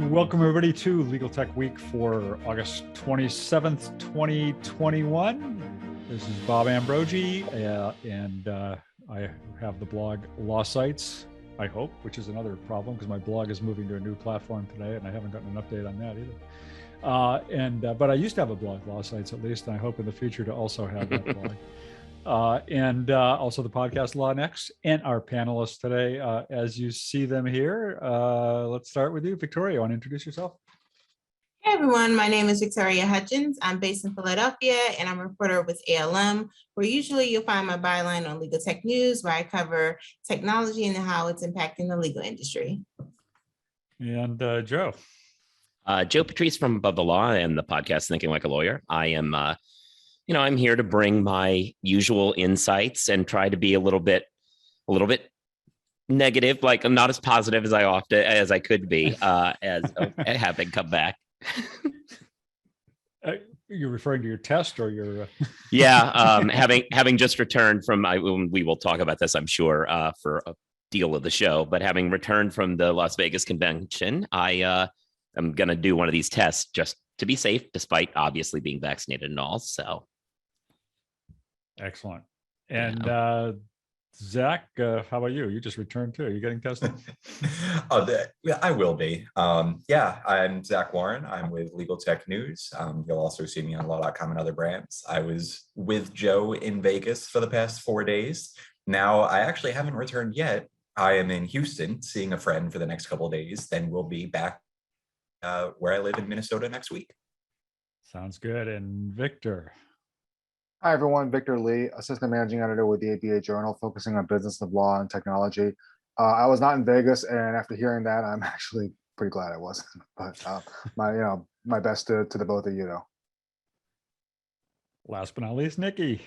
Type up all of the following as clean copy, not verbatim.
Welcome everybody to Legal Tech Week for August 27th, 2021. This is Bob Ambrogi, and I have the blog Law Sites, I hope, which is another problem because my blog is moving to a new platform today and I haven't gotten an update on that either. But I used to have a blog, Law Sites at least, and I hope in the future to also have that blog. Also the podcast Law Next, and our panelists today, as you see them here. Let's start with you, Victoria. You want to introduce yourself? Hey everyone, my name is Victoria Hutchins. I'm based in Philadelphia and I'm a reporter with ALM, where usually you'll find my byline on Legal Tech News, where I cover technology and how it's impacting the legal industry. And Joe. Joe Patrice from Above the Law and the podcast Thinking Like a Lawyer. I am I'm here to bring my usual insights and try to be a little bit negative, like I'm not as positive as I could be, as having come back. You're referring to your test or your? Yeah, having just returned from, we will talk about this, I'm sure, for a deal of the show, but having returned from the Las Vegas convention, I am going to do one of these tests just to be safe, despite obviously being vaccinated and all. So. Excellent. And Zach, how about you? You just returned too. Are you getting tested? Yeah, I will be. I'm Zach Warren. I'm with Legal Tech News. You'll also see me on Law.com and other brands. I was with Joe in Vegas for the past 4 days. Now, I actually haven't returned yet. I am in Houston seeing a friend for the next couple of days. Then we'll be back where I live in Minnesota next week. Sounds good. And Victor. Hi, everyone. Victor Lee, Assistant Managing Editor with the ABA Journal, focusing on business of law and technology. I was not in Vegas, and after hearing that, I'm actually pretty glad I wasn't. But my best to the both of you, though. Last but not least, Nikki.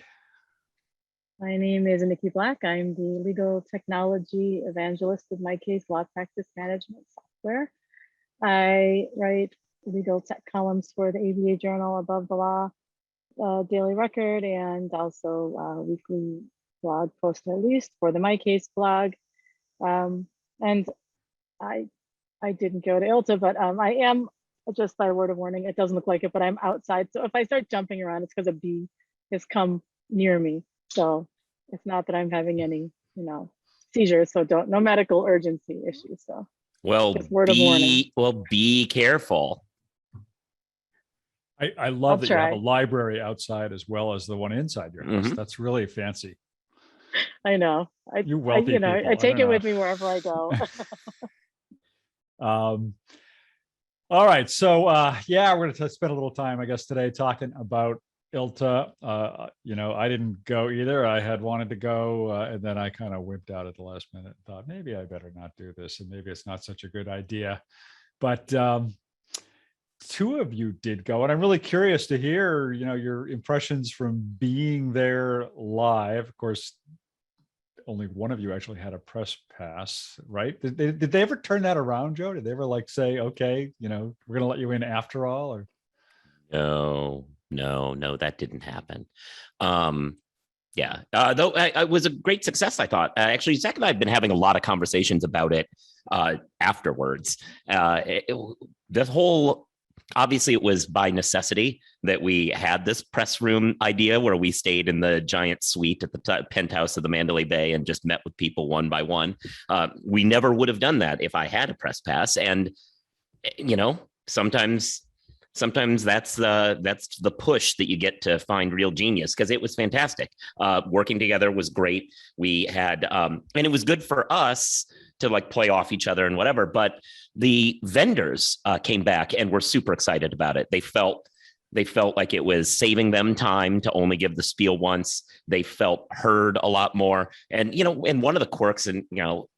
My name is Nikki Black. I'm the legal technology evangelist with My Case Law Practice Management Software. I write legal tech columns for the ABA Journal, Above the Law, Daily Record, and also weekly blog post at least for the My Case blog. And I didn't go to ILTA, but I am, just by word of warning, it doesn't look like it, but I'm outside. So if I start jumping around, it's because a bee has come near me. So it's not that I'm having any, seizures. So no medical urgency issues. So just word of warning. Be careful. I love that you have a library outside as well as the one inside your house. Mm-hmm. That's really fancy. I know. You wealthy people. I take it with me wherever I go. All right. So, we're going to spend a little time, I guess, today talking about ILTA. I didn't go either. I had wanted to go, and then I kind of wimped out at the last minute and thought, maybe I better not do this, and maybe it's not such a good idea. But two of you did go, and I'm really curious to hear, your impressions from being there live. Of course, only one of you actually had a press pass, right? Did they ever turn that around, Joe? Did they ever say, okay, we're going to let you in after all? Or no, that didn't happen. Though it was a great success, I thought. Actually, Zach and I have been having a lot of conversations about it afterwards. Obviously, it was by necessity that we had this press room idea where we stayed in the giant suite at the penthouse of the Mandalay Bay and just met with people one by one. We never would have done that if I had a press pass. And, sometimes that's the push that you get to find real genius, because it was fantastic. Working together was great. We had, and it was good for us to play off each other and whatever, but the vendors came back and were super excited about it. They felt like it was saving them time to only give the spiel once. They felt heard a lot more. And, and one of the quirks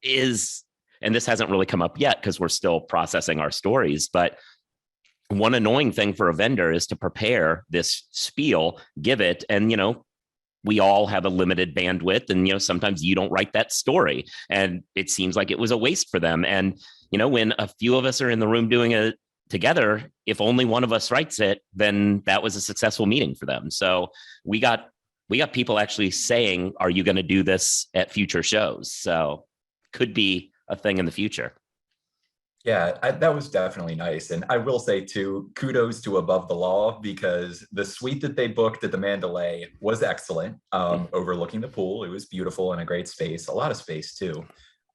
is, and this hasn't really come up yet because we're still processing our stories, but one annoying thing for a vendor is to prepare this spiel, give it, and, we all have a limited bandwidth, and, sometimes you don't write that story, and it seems like it was a waste for them. And, when a few of us are in the room doing it together, if only one of us writes it, then that was a successful meeting for them. So we got people actually saying, are you going to do this at future shows? So could be a thing in the future. Yeah, that was definitely nice. And I will say too, kudos to Above the Law, because the suite that they booked at the Mandalay was excellent, overlooking the pool. It was beautiful and a great space, a lot of space too.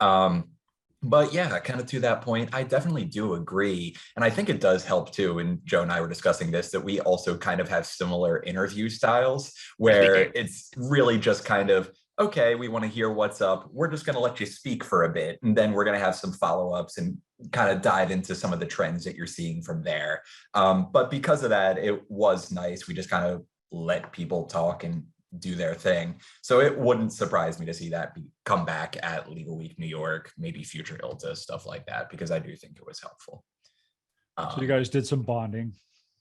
But yeah, kind of to that point, I definitely do agree. And I think it does help too. And Joe and I were discussing this, that we also kind of have similar interview styles where it's really just kind of, okay, we want to hear what's up. We're just going to let you speak for a bit. And then we're going to have some follow-ups and kind of dive into some of the trends that you're seeing from there. But because of that, it was nice. We just kind of let people talk and do their thing. So it wouldn't surprise me to see that come back at Legal Week New York, maybe future ILTA, stuff like that, because I do think it was helpful. So you guys did some bonding.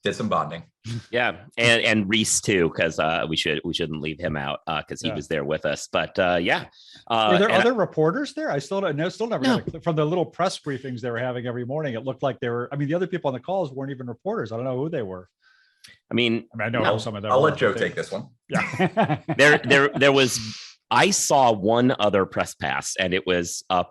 Did some bonding. Yeah, and Reese too, because we shouldn't leave him out because he was there with us. But yeah, were there other reporters there? I still never No. from the little press briefings they were having every morning. It looked like they were. I mean, the other people on the calls weren't even reporters. I don't know who they were. I mean, I know some of them. I'll let Joe take this one. Yeah, there was. I saw one other press pass, and it was a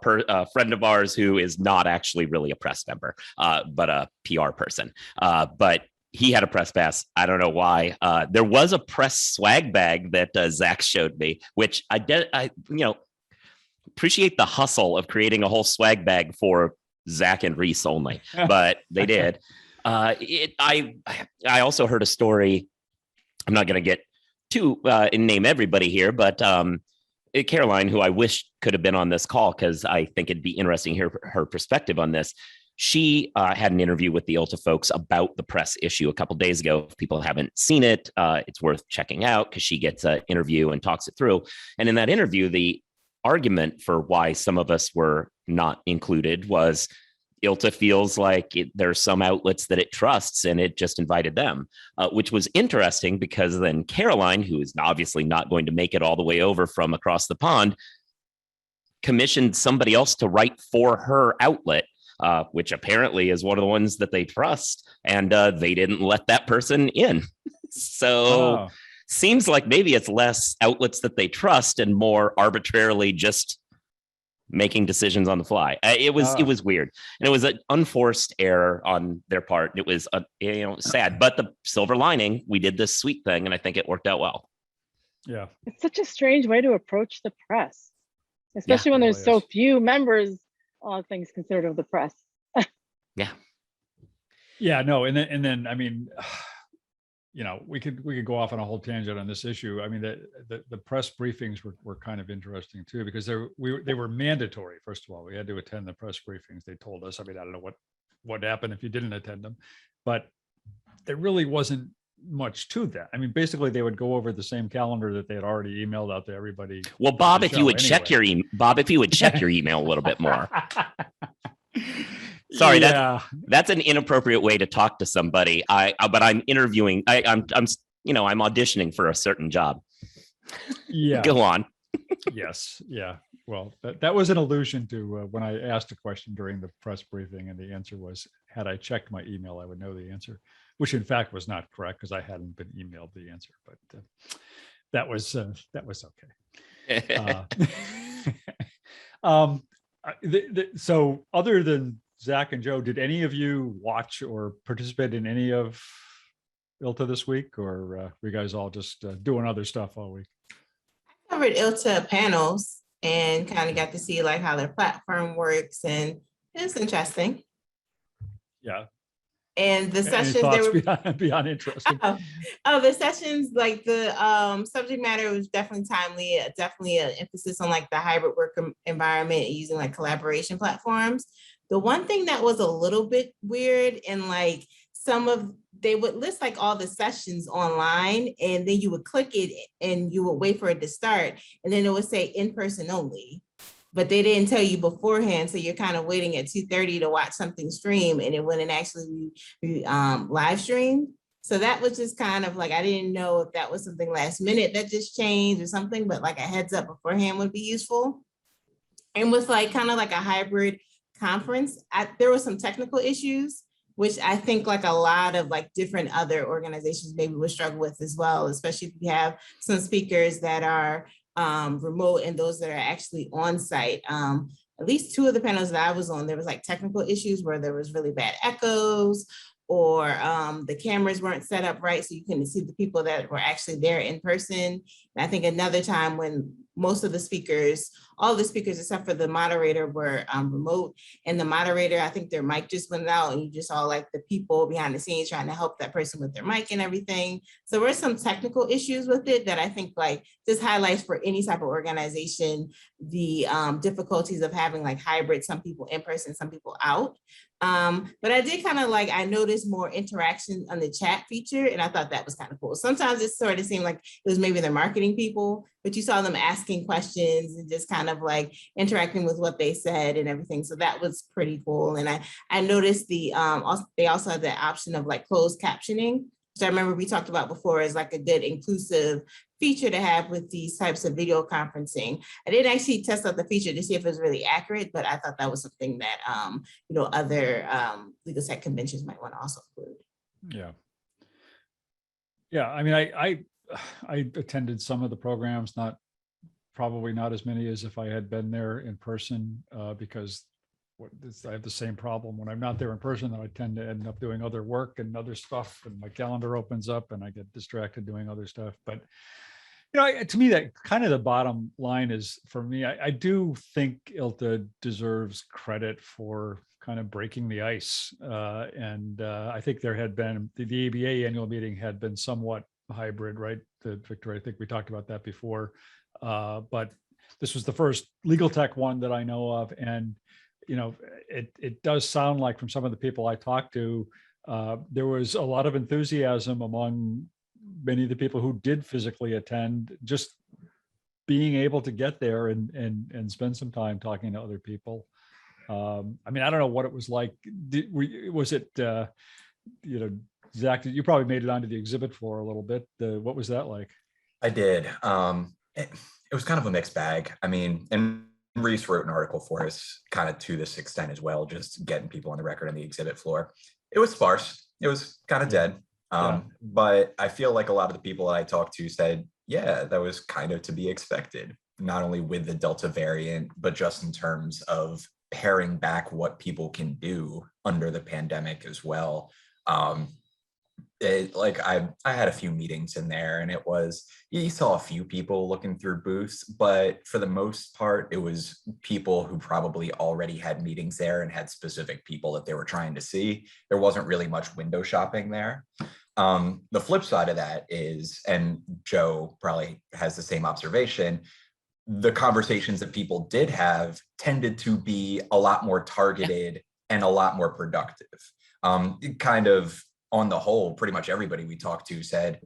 friend of ours who is not actually really a press member, but a PR person. But he had a press pass. I don't know why. There was a press swag bag that Zach showed me, which I appreciate the hustle of creating a whole swag bag for Zach and Reese only, but they did. I also heard a story. I'm not going to get too and name everybody here, but Caroline, who I wish could have been on this call because I think it'd be interesting to hear her perspective on this. She had an interview with the ILTA folks about the press issue a couple of days ago. If people haven't seen it, it's worth checking out because she gets an interview and talks it through. And in that interview, the argument for why some of us were not included was ILTA feels like there's some outlets that it trusts and it just invited them, which was interesting because then Caroline, who is obviously not going to make it all the way over from across the pond, commissioned somebody else to write for her outlet, which apparently is one of the ones that they trust, and they didn't let that person in. So seems like maybe it's less outlets that they trust and more arbitrarily just making decisions on the fly. It was weird, and it was an unforced error on their part. It was sad, but the silver lining, we did this sweet thing, and I think it worked out well. Yeah, it's such a strange way to approach the press, especially when there's really so few members, all things considered, of the press. Yeah, no, and then I mean, we could go off on a whole tangent on this issue. I mean, the press briefings were kind of interesting too, because they were mandatory. First of all, we had to attend the press briefings. They told us. I mean, I don't know what happened if you didn't attend them, but there really wasn't much to that. I mean, basically, they would go over the same calendar that they had already emailed out to everybody. Well, Bob, if you would check your email a little bit more. Sorry, that's an inappropriate way to talk to somebody. But I'm interviewing. I'm auditioning for a certain job. Yeah. Go on. Yes. Yeah. Well, that was an allusion to when I asked a question during the press briefing, and the answer was, had I checked my email, I would know the answer, which in fact was not correct because I hadn't been emailed the answer. But that was okay. So other than Zach and Joe, did any of you watch or participate in any of ILTA this week, or were you guys all just doing other stuff all week? I covered ILTA panels and kind of got to see like how their platform works, and it's interesting. Yeah. And the sessions, they were beyond interesting. The sessions, like the subject matter was definitely timely, definitely an emphasis on like the hybrid work environment using like collaboration platforms. The one thing that was a little bit weird, and like they would list like all the sessions online, and then you would click it and you would wait for it to start, and then it would say in person only. But they didn't tell you beforehand, so you're kind of waiting at 2:30 to watch something stream, and it wouldn't actually be live streamed. So that was just kind of like, I didn't know if that was something last minute that just changed or something, but like a heads up beforehand would be useful. And with like kind of like a hybrid conference, there were some technical issues, which I think like a lot of like different other organizations maybe would struggle with as well, especially if you have some speakers that are remote and those that are actually on site. at least 2 of the panels that I was on, there was like technical issues where there was really bad echoes, or the cameras weren't set up right, so you couldn't see the people that were actually there in person. And I think another time when most of the speakers, all the speakers except for the moderator were remote, and the moderator, I think their mic just went out, and you just saw like the people behind the scenes trying to help that person with their mic and everything. So there were some technical issues with it that I think like this highlights for any type of organization the difficulties of having like hybrid, some people in person, some people out. But I did kind of like, I noticed more interaction on the chat feature, and I thought that was kind of cool. Sometimes it sort of seemed like it was maybe the marketing people, but you saw them asking questions and just kind of like interacting with what they said and everything. So that was pretty cool. And I noticed they also had the option of like closed captioning, which I remember we talked about before as like a good inclusive feature to have with these types of video conferencing. I didn't actually test out the feature to see if it was really accurate, but I thought that was something that other legal tech conventions might want to also include. Yeah. I mean, I attended some of the programs, probably not as many as if I had been there in person, because I have the same problem when I'm not there in person, that I tend to end up doing other work and other stuff, and my calendar opens up and I get distracted doing other stuff. But to me, that kind of the bottom line is, for me, I do think ILTA deserves credit for kind of breaking the ice. And I think there had been, the ABA annual meeting had been somewhat hybrid, right? Victor, I think we talked about that before. But this was the first legal tech one that I know of. And, it does sound like from some of the people I talked to, there was a lot of enthusiasm among many of the people who did physically attend, just being able to get there and spend some time talking to other people. I mean, I don't know what it was like. Was it, Zach, you probably made it onto the exhibit floor a little bit. What was that like? I did. It was kind of a mixed bag. I mean, and Reese wrote an article for us kind of to this extent as well, just getting people on the record on the exhibit floor. It was sparse. It was kind of dead. But I feel like a lot of the people that I talked to said, yeah, that was kind of to be expected, not only with the Delta variant, but just in terms of paring back what people can do under the pandemic as well. I had a few meetings in there, and you saw a few people looking through booths, but for the most part, it was people who probably already had meetings there and had specific people that they were trying to see. There wasn't really much window shopping there. The flip side of that is, and Joe probably has the same observation, the conversations that people did have tended to be a lot more targeted and a lot more productive. Kind of on the whole, pretty much everybody we talked to said,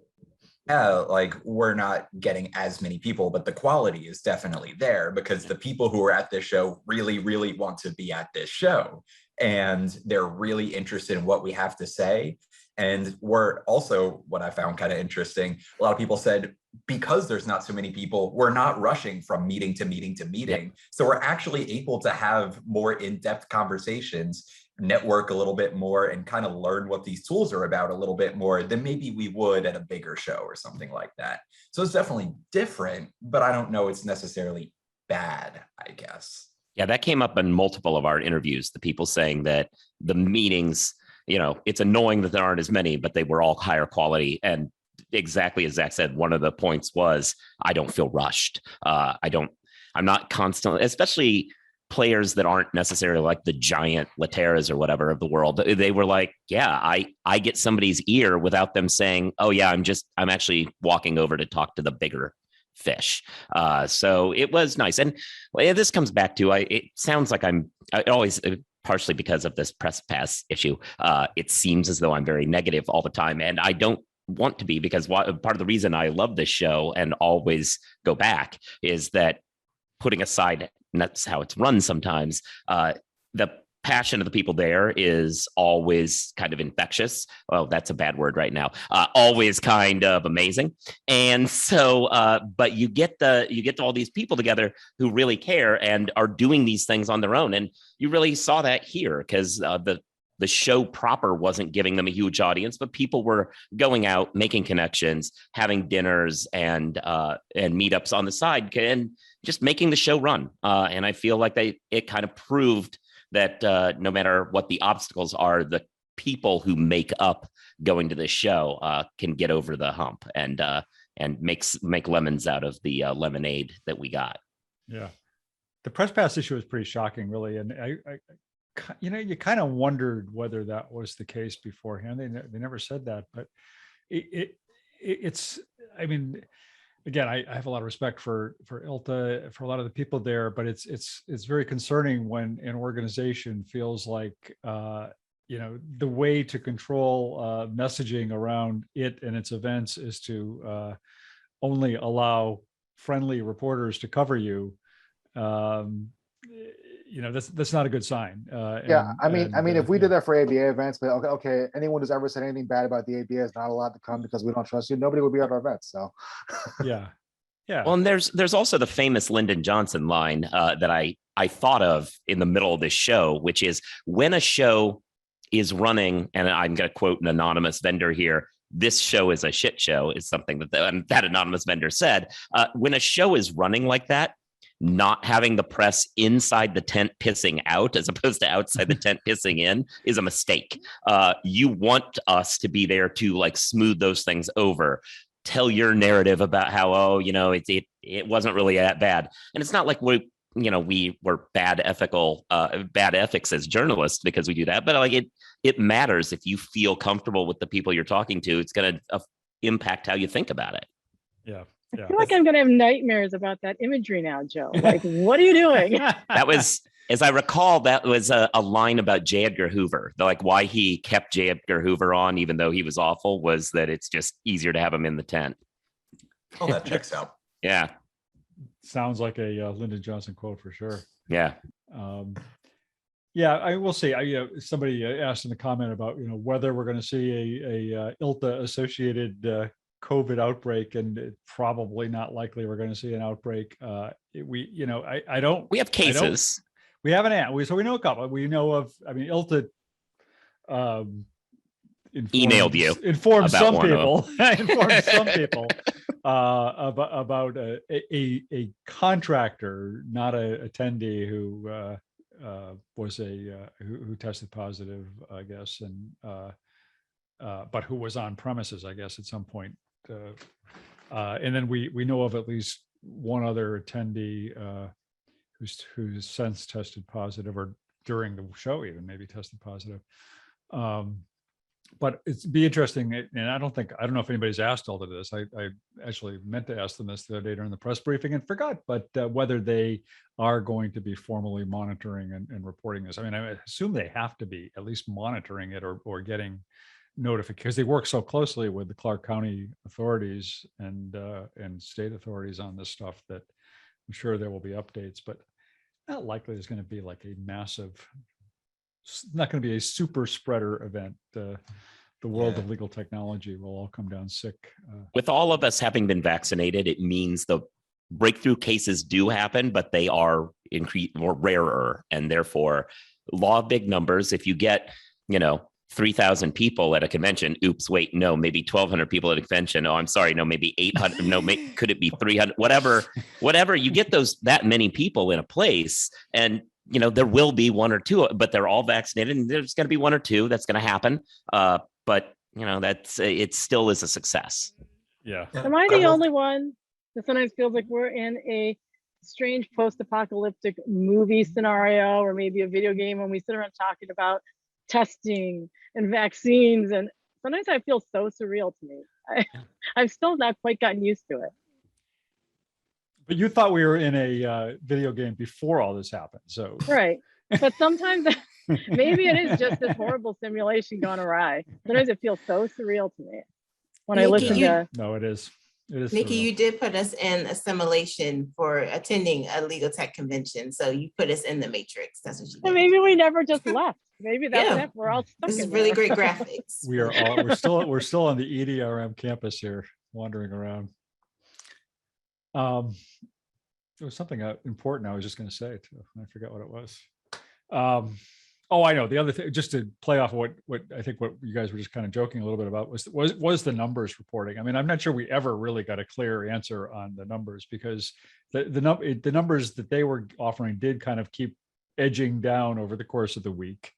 yeah, like we're not getting as many people, but the quality is definitely there because the people who are at this show really, really want to be at this show. And they're really interested in what we have to say. And we're also, what I found kind of interesting, a lot of people said, because there's not so many people, we're not rushing from meeting to meeting to meeting. Yep. So we're actually able to have more in-depth conversations, network a little bit more, and kind of learn what these tools are about a little bit more than maybe we would at a bigger show or something like that. So it's definitely different, but I don't know it's necessarily bad, I guess. Yeah, that came up in multiple of our interviews, the people saying that the meetings, it's annoying that there aren't as many, but they were all higher quality. And exactly as Zach said, one of the points was, I don't feel rushed. I'm not constantly, especially players that aren't necessarily like the giant Lateras or whatever of the world. They were like, yeah, I get somebody's ear without them saying, oh yeah, I'm actually walking over to talk to the bigger fish. So it was nice. And this comes back to, it sounds like I always, partially because of this press pass issue, it seems as though I'm very negative all the time. And I don't want to be, because part of the reason I love this show and always go back is that, putting aside, and that's how it's run sometimes, the passion of the people there is always kind of infectious. Well, that's a bad word right now. Always kind of amazing. And so, but you get all these people together who really care and are doing these things on their own. And you really saw that here, because the show proper wasn't giving them a huge audience, but people were going out, making connections, having dinners and meetups on the side. And just making the show run. And I feel like it kind of proved that no matter what the obstacles are, the people who make up going to this show can get over the hump and make lemons out of the lemonade that we got. Yeah. The press pass issue was pretty shocking, really. And you kind of wondered whether that was the case beforehand. They never said that, but it's, I mean, again, I have a lot of respect for ILTA, for a lot of the people there, but it's very concerning when an organization feels like, the way to control messaging around it and its events is to only allow friendly reporters to cover you. That's not a good sign. Yeah, I mean, if we did that for ABA events, but okay, anyone who's ever said anything bad about the ABA is not allowed to come because we don't trust you. Nobody would be at our events. So, yeah. Well, and there's also the famous Lyndon Johnson line that I thought of in the middle of this show, which is when a show is running, and I'm going to quote an anonymous vendor here, this show is a shit show, is something that anonymous vendor said. When a show is running like that, not having the press inside the tent pissing out as opposed to outside the tent pissing in is a mistake. You want us to be there to like smooth those things over, tell your narrative about how, it wasn't really that bad. And it's not like we were bad ethics as journalists because we do that, but like it matters. If you feel comfortable with the people you're talking to, it's going to impact how you think about it. Yeah. I feel like I'm going to have nightmares about that imagery now, Joe. Like, what are you doing? That was, as I recall, that was a line about J. Edgar Hoover. Like why he kept J. Edgar Hoover on, even though he was awful, was that it's just easier to have him in the tent. Oh, that checks out. Yeah. Sounds like a Lyndon Johnson quote for sure. Yeah. Yeah, I will say, somebody asked in the comment about, whether we're going to see a ILTA associated COVID outbreak, and it's probably not likely we're going to see an outbreak. We have cases. We have so we know a couple. We know of, ILTA emailed you, informed some people, informed some people about a contractor, not a attendee who was who tested positive, I guess, and but who was on premises, I guess, at some point. And then we know of at least one other attendee who's since tested positive, or during the show even maybe tested positive. But it's be interesting, and I don't know if anybody's asked all of this. I actually meant to ask them this the other day during the press briefing and forgot, but whether they are going to be formally monitoring and reporting this. I mean, I assume they have to be at least monitoring it or getting notification, because they work so closely with the Clark County authorities and state authorities on this stuff that I'm sure there will be updates, but not likely there's going to be like a massive, not going to be a super spreader event. The world of legal technology will all come down sick. With all of us having been vaccinated, it means the breakthrough cases do happen, but they are more rarer, and therefore law of big numbers. If you get, 3,000 people at a convention. Oops, wait, no, maybe 1,200 people at a convention. Oh, I'm sorry, no, maybe 800. No, could it be 300? Whatever. You get that many people in a place, and there will be one or two, but they're all vaccinated, and there's going to be one or two that's going to happen. But it still is a success. Yeah. Am I the only one that sometimes feels like we're in a strange post-apocalyptic movie scenario, or maybe a video game, when we sit around talking about testing and vaccines? And sometimes I feel so surreal to me. I've still not quite gotten used to it. But you thought we were in a video game before all this happened, so right. But sometimes maybe it is just this horrible simulation gone awry. Sometimes it feels so surreal to me when I listen to. No, it is. It is. Nikki, surreal. you did put us in a simulation for attending a legal tech convention, so you put us in the matrix. That's what you did. And maybe we never just left. Maybe that's it. We're all stuck. This is really great graphics. We're still on the EDRM campus here, wandering around. There was something important I was just going to say too. I forgot what it was. Oh, I know. The other thing, just to play off what I think what you guys were just kind of joking a little bit about was the numbers reporting. I mean, I'm not sure we ever really got a clear answer on the numbers, because the numbers that they were offering did kind of keep edging down over the course of the week.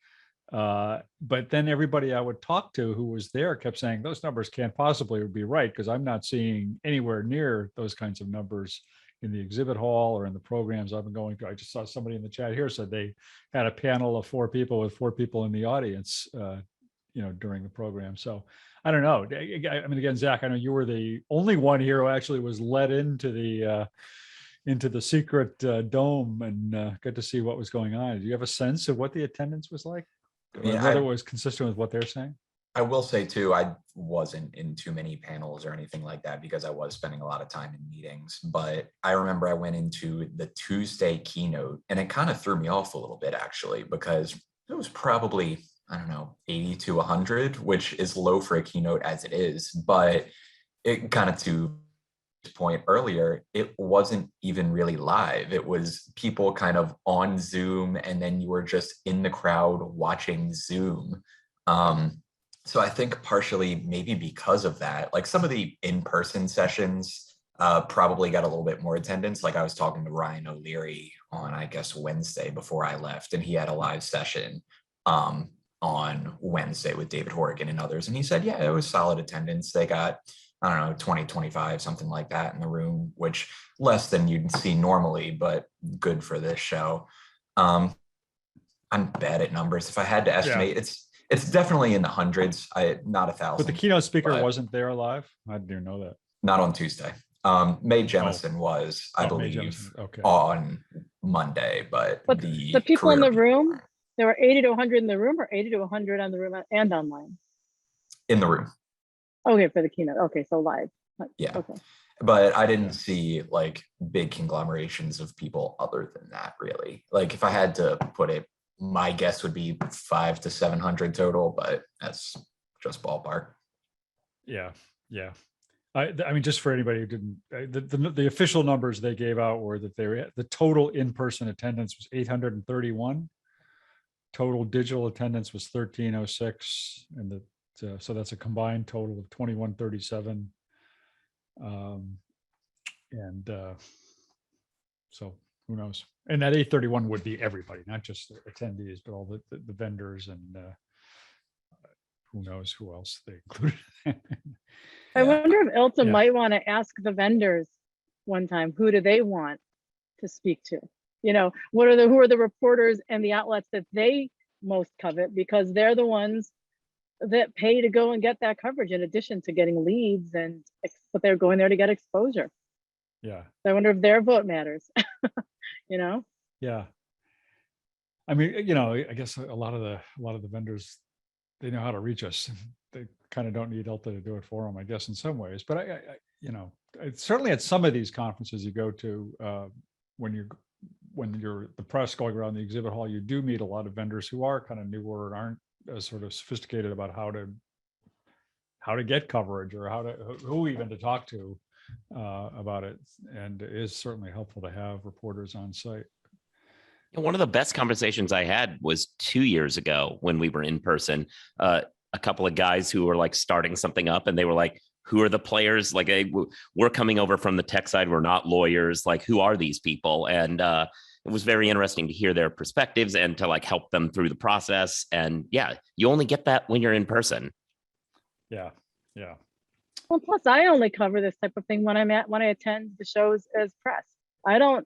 But then everybody I would talk to who was there kept saying those numbers can't possibly be right, because I'm not seeing anywhere near those kinds of numbers in the exhibit hall or in the programs I've been going to. I just saw somebody in the chat here said they had a panel of 4 people with 4 people in the audience, during the program. So I don't know. I mean, again, Zach, I know you were the only one here who actually was let into the secret dome and got to see what was going on. Do you have a sense of what the attendance was like? Yeah, whether it was consistent with what they're saying? I will say too, I wasn't in too many panels or anything like that because I was spending a lot of time in meetings. But I remember I went into the Tuesday keynote and it kind of threw me off a little bit, actually, because it was probably, I don't know, 80 to 100, which is low for a keynote as it is. But it kind of, to point earlier, it wasn't even really live. It was people kind of on Zoom, and then you were just in the crowd watching Zoom. So I think partially maybe because of that, like some of the in-person sessions probably got a little bit more attendance. Like I was talking to Ryan O'Leary on, I guess, Wednesday before I left, and he had a live session on Wednesday with David Horrigan and others. And he said, yeah, it was solid attendance. They got, I don't know, 20, 25, something like that in the room, which less than you'd see normally, but good for this show. I'm bad at numbers. If I had to estimate, it's definitely in the hundreds. Not 1,000. But the keynote speaker wasn't there live? I didn't even know that. Not on Tuesday. Mae Jemison was, I believe, on Monday, but the people in the room, there were 80 to 100 in the room, or 80 to 100 on the room and online? In the room. Okay, for the keynote. Okay, so live. Yeah. Okay. But I didn't see like big conglomerations of people other than that, really. Like if I had to put it, my guess would be 500 to 700 total, but that's just ballpark. Yeah. I mean, just for anybody who didn't, the official numbers they gave out were that the total in-person attendance was 831. Total digital attendance was 1306, and so that's a combined total of 2137. So who knows? And that 831 would be everybody, not just the attendees, but all the vendors and who knows who else they included. I wonder if ILTA might want to ask the vendors one time, who do they want to speak to? Who are the reporters and the outlets that they most covet, because they're the ones that pay to go and get that coverage, in addition to getting leads, but they're going there to get exposure. Yeah. So I wonder if their vote matters. Yeah. I mean, I guess a lot of the vendors, they know how to reach us. They kind of don't need ILTA to do it for them, I guess, in some ways. But I certainly at some of these conferences you go to, when you're the press going around the exhibit hall, you do meet a lot of vendors who are kind of newer and aren't as sort of sophisticated about how to get coverage, or who even to talk to about it. And it is certainly helpful to have reporters on site. One of the best conversations I had was 2 years ago when we were in person. A couple of guys who were like starting something up, and they were like, who are the players? Like, we're coming over from the tech side. We're not lawyers. Like, who are these people? And it was very interesting to hear their perspectives and to like help them through the process. And yeah, you only get that when you're in person. Yeah. Well, plus I only cover this type of thing when I attend the shows as press. I don't,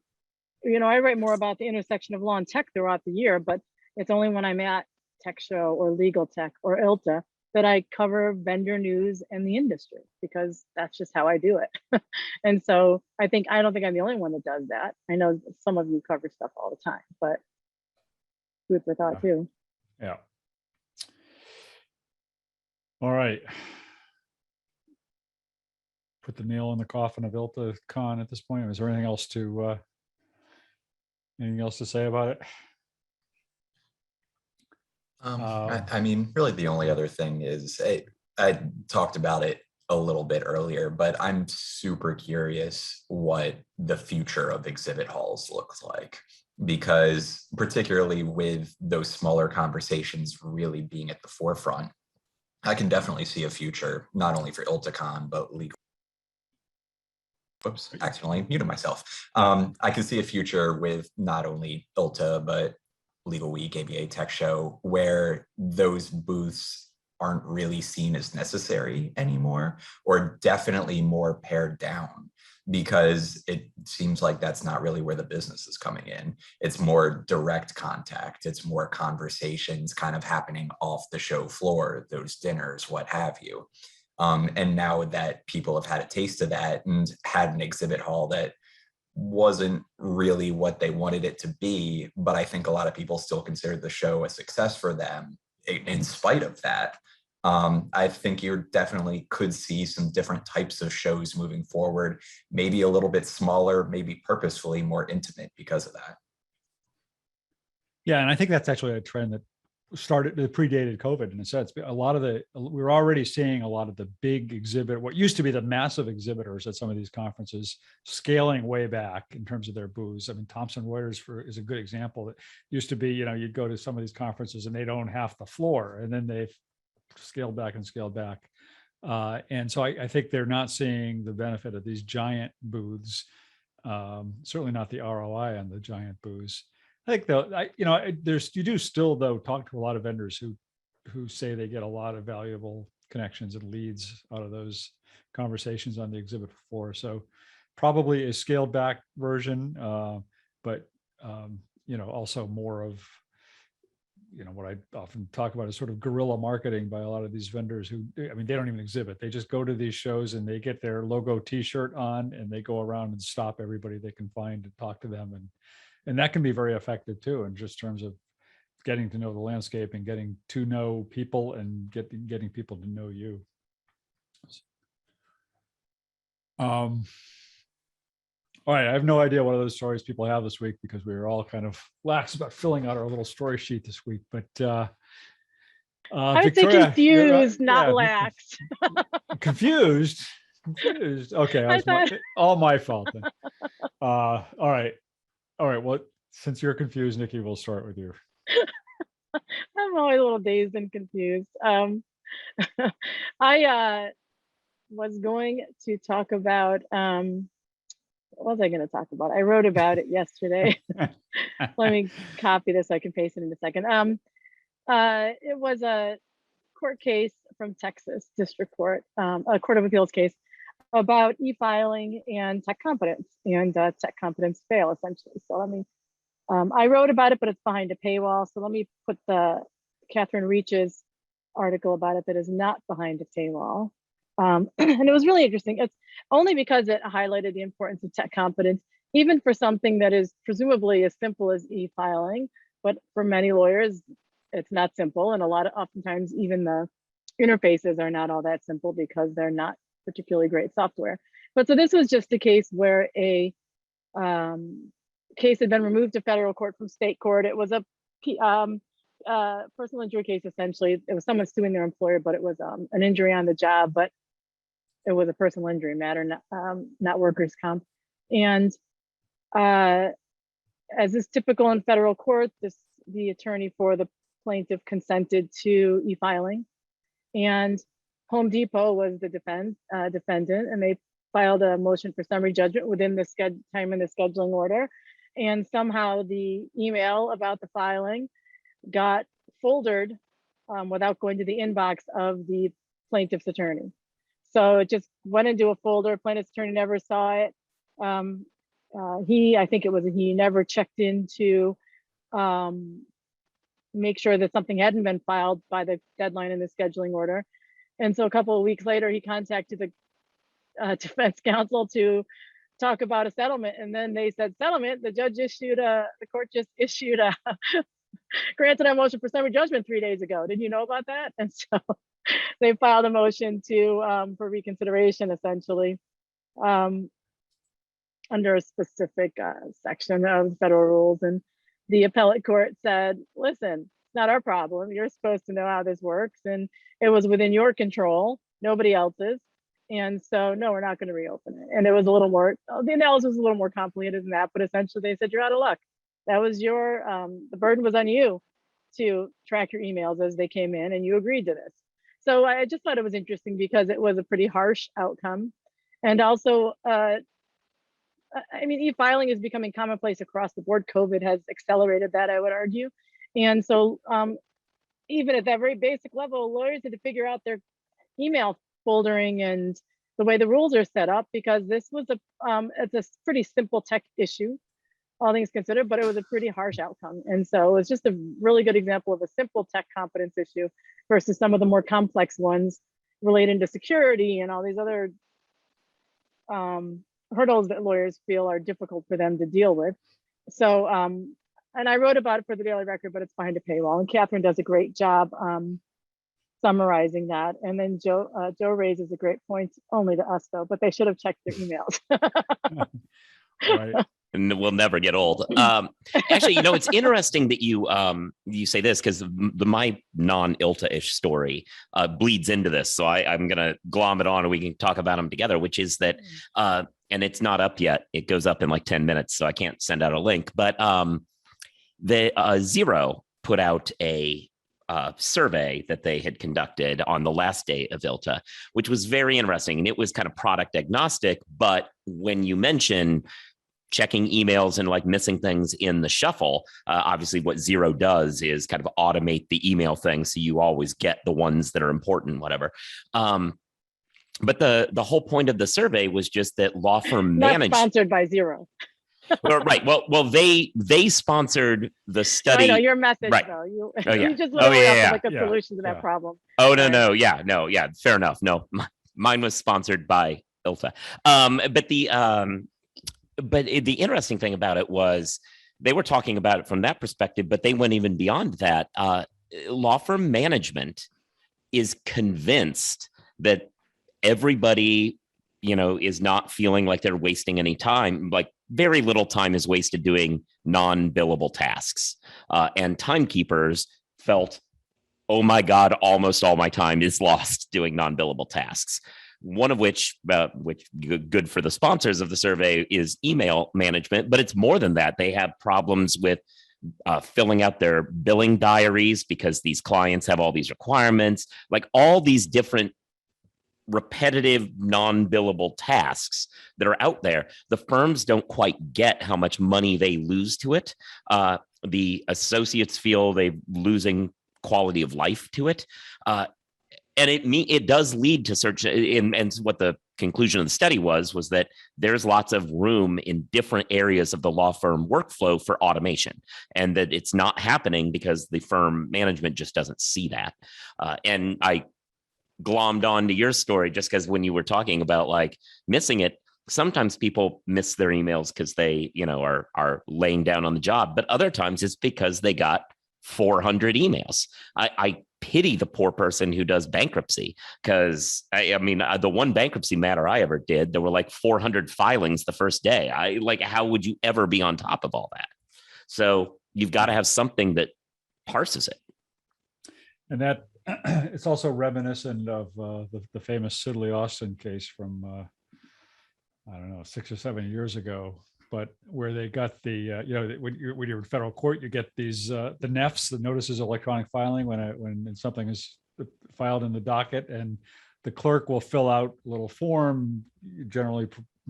I write more about the intersection of law and tech throughout the year, but it's only when I'm at Tech Show or Legal Tech or ILTA that I cover vendor news and the industry, because that's just how I do it. And so I don't think I'm the only one that does that. I know some of you cover stuff all the time, but food for thought too. Yeah. All right. Put the nail in the coffin of ILTACON at this point. Is there anything else to say about it? I mean, really the only other thing is I talked about it a little bit earlier, but I'm super curious what the future of exhibit halls looks like. because particularly with those smaller conversations really being at the forefront, I can definitely see a future, not only for ILTACON, but legal. Whoops, accidentally muted myself. I can see a future with not only ILTA, but Legal Week, ABA Tech Show, where those booths aren't really seen as necessary anymore, or definitely more pared down, because it seems like that's not really where the business is coming in. It's more direct contact. It's more conversations kind of happening off the show floor, those dinners, what have you. And now that people have had a taste of that and had an exhibit hall that wasn't really what they wanted it to be, but I think a lot of people still consider the show a success for them in spite of that. I think you definitely could see some different types of shows moving forward, maybe a little bit smaller, maybe purposefully more intimate because of that. Yeah, and I think that's actually a trend that predated COVID in a sense. We're already seeing a lot of the big exhibit, what used to be the massive exhibitors at some of these conferences, scaling way back in terms of their booths. I mean, Thomson Reuters is a good example. That used to be, you'd go to some of these conferences and they'd own half the floor, and then they've scaled back and scaled back. And so I think they're not seeing the benefit of these giant booths. Certainly not the ROI on the giant booths. I think though, you do still though talk to a lot of vendors who say they get a lot of valuable connections and leads out of those conversations on the exhibit floor. So probably a scaled back version, but also more of what I often talk about is sort of guerrilla marketing by a lot of these vendors who, I mean, they don't even exhibit. They just go to these shows and they get their logo T-shirt on and they go around and stop everybody they can find and talk to them. And that can be very effective too, in just terms of getting to know the landscape and getting to know people and getting people to know you. All right, I have no idea what other stories people have this week because we were all kind of lax about filling out our little story sheet this week. But I would Victoria, say confused, not lax. Confused. Okay, all my fault then. All right. Well, since you're confused, Nikki, we'll start with you. I'm always a little dazed and confused. I was going to talk about, what was I going to talk about? I wrote about it yesterday. Let me copy this so I can paste it in a second. It was a court case from Texas District Court, a Court of Appeals case about e-filing and tech competence and tech competence fail, essentially. So let me, I wrote about it, but it's behind a paywall. So let me put the Catherine Reach's article about it that is not behind a paywall. And it was really interesting. It's only because it highlighted the importance of tech competence, even for something that is presumably as simple as e-filing, but for many lawyers, it's not simple. And oftentimes even the interfaces are not all that simple because they're not particularly great software. But so this was just a case where a case had been removed to federal court from state court. It was a personal injury case, essentially. It was someone suing their employer, but it was an injury on the job, but it was a personal injury matter, not workers' comp. And as is typical in federal court, the attorney for the plaintiff consented to e-filing, and Home Depot was the defendant, and they filed a motion for summary judgment within the time in the scheduling order. And somehow the email about the filing got foldered without going to the inbox of the plaintiff's attorney. So it just went into a folder. Plaintiff's attorney never saw it. I think it was he never checked in to make sure that something hadn't been filed by the deadline in the scheduling order. And so a couple of weeks later, he contacted the defense counsel to talk about a settlement. And then they said, settlement, the court just issued a granted a motion for summary judgment 3 days ago. Did you know about that? And so they filed a motion for reconsideration, essentially, under a specific section of federal rules. And the appellate court said, listen, it's not our problem. You're supposed to know how this works. And it was within your control, nobody else's. And so, no, we're not going to reopen it. And it was a little more, the analysis was a little more complicated than that, but essentially they said, you're out of luck. That was your, the burden was on you to track your emails as they came in, and you agreed to this. So I just thought it was interesting because it was a pretty harsh outcome. And also, I mean, e-filing is becoming commonplace across the board. COVID has accelerated that, I would argue. And so even at that very basic level, lawyers had to figure out their email foldering and the way the rules are set up, because this was it's a pretty simple tech issue, all things considered, but it was a pretty harsh outcome. And so it's just a really good example of a simple tech competence issue versus some of the more complex ones relating to security and all these other hurdles that lawyers feel are difficult for them to deal with. So, and I wrote about it for the Daily Record, but it's behind a paywall. And Catherine does a great job summarizing that. And then Joe raises a great point, only to us though, but they should have checked their emails. Right. And we'll never get old. Actually, it's interesting that you say this, because my non-ILTA-ish story bleeds into this. So I'm going to glom it on and we can talk about them together, which is that, and it's not up yet. It goes up in like 10 minutes, so I can't send out a link. But the Zero put out a survey that they had conducted on the last day of ILTA, which was very interesting. And it was kind of product agnostic. But when you mention checking emails and like missing things in the shuffle, obviously what Zero does is kind of automate the email thing, so you always get the ones that are important, whatever. But the whole point of the survey was just that law firm Not managed. sponsored by Zero. Well, right. Well, they sponsored the study. I know your message, Right. though. You, Oh, yeah. you just literally yeah, have yeah, to look at yeah, solutions to that yeah. problem. Oh, no, Right. no. Yeah. Fair enough. No, mine was sponsored by ILTA. But the interesting thing about it was they were talking about it from that perspective, but they went even beyond that. Law firm management is convinced that everybody, is not feeling like they're wasting any time. Like very little time is wasted doing non-billable tasks. And timekeepers felt, oh my God, almost all my time is lost doing non-billable tasks. One of which good for the sponsors of the survey, is email management, but it's more than that. They have problems with filling out their billing diaries because these clients have all these requirements, like all these different repetitive non-billable tasks that are out there. The firms don't quite get how much money they lose to it. The associates feel they're losing quality of life to it. And it does lead to search. And what the conclusion of the study was that there's lots of room in different areas of the law firm workflow for automation, and that it's not happening because the firm management just doesn't see that. And I glommed on to your story just because when you were talking about like missing it, sometimes people miss their emails because they, are laying down on the job, but other times it's because they got 400 emails. I pity the poor person who does bankruptcy, because I mean, the one bankruptcy matter I ever did, there were like 400 filings the first day. How would you ever be on top of all that? So you've got to have something that parses it. And that it's also reminiscent of the famous Sidley Austin case from, I don't know, 6 or 7 years ago, but where they got the, when you're in federal court, you get these, the NEFs, the notices of electronic filing, when something is filed in the docket, and the clerk will fill out a little form, generally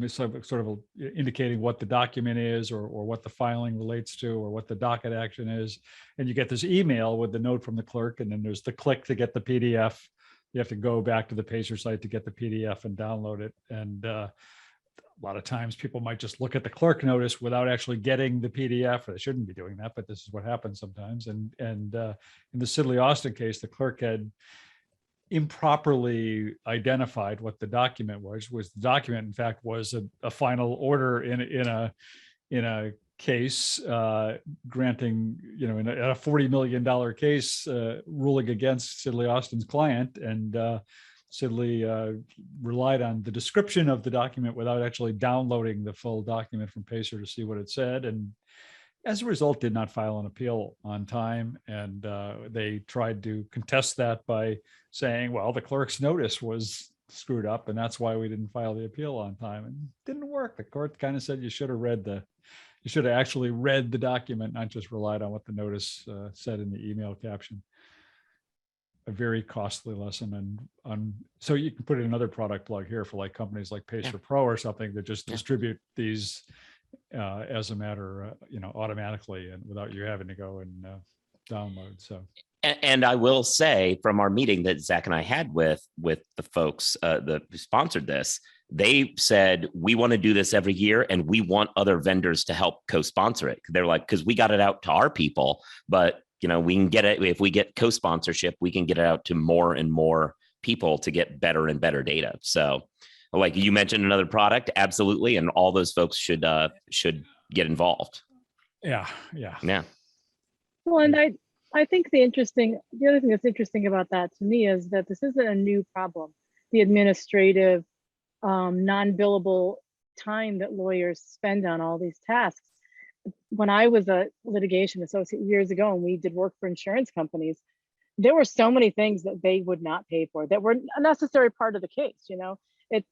sort of indicating what the document is, or what the filing relates to, or what the docket action is. And you get this email with the note from the clerk, and then there's the click to get the PDF. You have to go back to the Pacer site to get the PDF and download it. And a lot of times people might just look at the clerk notice without actually getting the PDF. They shouldn't be doing that, but this is what happens sometimes. And in the Sidley Austin case, the clerk had improperly identified what the document was. The document, in fact, was a final order in a case granting, in a $40 million case, ruling against Sidley Austin's client. And Sidley relied on the description of the document without actually downloading the full document from Pacer to see what it said. And as a result, did not file an appeal on time. And they tried to contest that by saying, well, the clerk's notice was screwed up, and that's why we didn't file the appeal on time. And it didn't work. The court kind of said you should have read the you should have actually read the document, not just relied on what the notice said in the email caption. A very costly lesson. And so you can put in another product plug here for like companies like Pacer Pro or something that just distribute these as a matter, automatically and without you having to go and download. So. And I will say from our meeting that Zach and I had with the folks who sponsored this, they said, we want to do this every year and we want other vendors to help co-sponsor it. They're like, because we got it out to our people, but we can get it, if we get co-sponsorship, we can get it out to more and more people to get better and better data. So like you mentioned another product, absolutely. And all those folks should get involved. Yeah. Well, and I think the other thing that's interesting about that to me is that this isn't a new problem. The administrative non-billable time that lawyers spend on all these tasks. When I was a litigation associate years ago and we did work for insurance companies, there were so many things that they would not pay for that were a necessary part of the case, it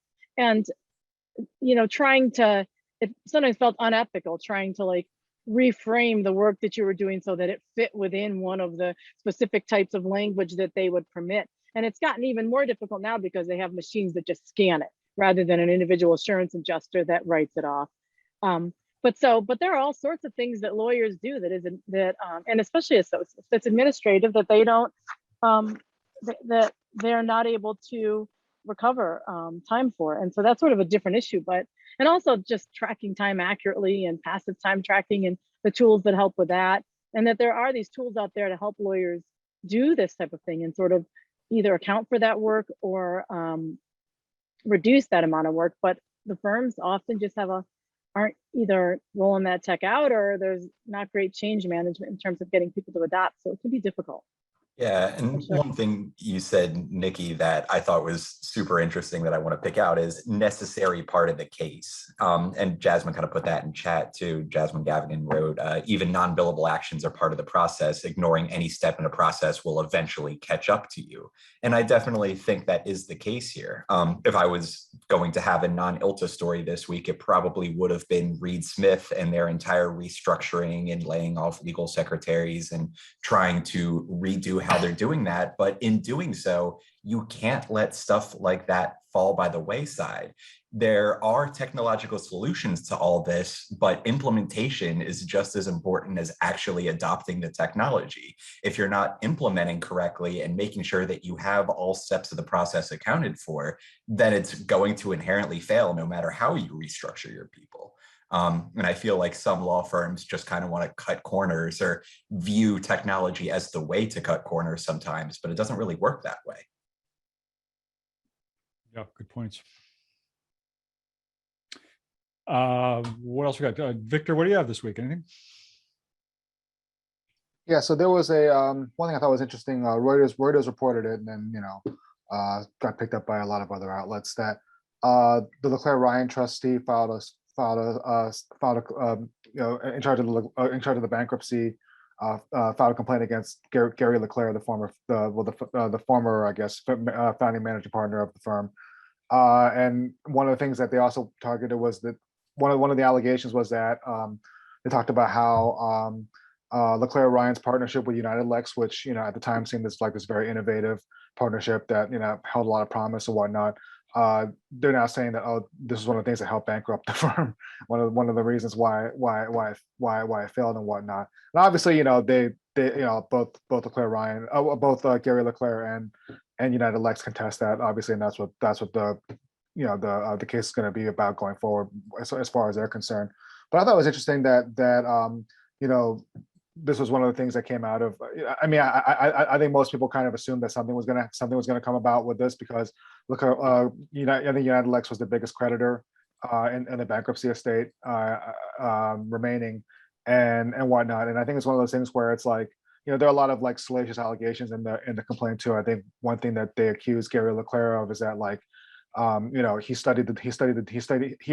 sometimes felt unethical trying to like reframe the work that you were doing so that it fit within one of the specific types of language that they would permit. And it's gotten even more difficult now because they have machines that just scan it rather than an individual assurance adjuster that writes it off. But there are all sorts of things that lawyers do and especially associates, that's administrative that they don't, that they're not able to recover time for. And so that's sort of a different issue, and also just tracking time accurately and passive time tracking and the tools that help with that. And that there are these tools out there to help lawyers do this type of thing and sort of either account for that work or reduce that amount of work. But the firms often just aren't either rolling that tech out or there's not great change management in terms of getting people to adopt. So it can be difficult. Yeah, and one thing you said, Nikki, that I thought was super interesting that I want to pick out is necessary part of the case. And Jasmine kind of put that in chat too. Jasmine Gavigan wrote, even non-billable actions are part of the process. Ignoring any step in a process will eventually catch up to you. And I definitely think that is the case here. If I was going to have a non-ILTA story this week, it probably would have been Reed Smith and their entire restructuring and laying off legal secretaries and trying to redo how they're doing that. But in doing so, you can't let stuff like that fall by the wayside. There are technological solutions to all this, but implementation is just as important as actually adopting the technology. If you're not implementing correctly and making sure that you have all steps of the process accounted for, then it's going to inherently fail no matter how you restructure your people. And I feel like some law firms just kind of want to cut corners or view technology as the way to cut corners sometimes, but it doesn't really work that way. Yeah, good points. What else we got? Victor, what do you have this week? Anything? Yeah, so there was a one thing I thought was interesting. Reuters reported it, and then got picked up by a lot of other outlets that the LeClaire Ryan trustee in charge of the bankruptcy, filed a complaint against Gary LeClaire, the former, I guess, founding managing partner of the firm. And one of the things that they also targeted was that one of the allegations was that they talked about how LeClaire Ryan's partnership with United Lex, which at the time seemed like this very innovative partnership that held a lot of promise and whatnot. They're now saying that, oh, this is one of the things that helped bankrupt the firm. One of the reasons why it failed and whatnot. And obviously, they both LeClaire Ryan, both Gary LeClaire and United Lex contest that, obviously, and that's what the case is going to be about going forward as far as they're concerned. But I thought it was interesting that this was one of the things that came out of. I mean, I think most people kind of assumed that something was going to come about with this because look, I think United Lex was the biggest creditor in the bankruptcy estate remaining and whatnot. And I think it's one of those things where it's like, there are a lot of like salacious allegations in the complaint too. I think one thing that they accused Gary LeClaire of is that like, he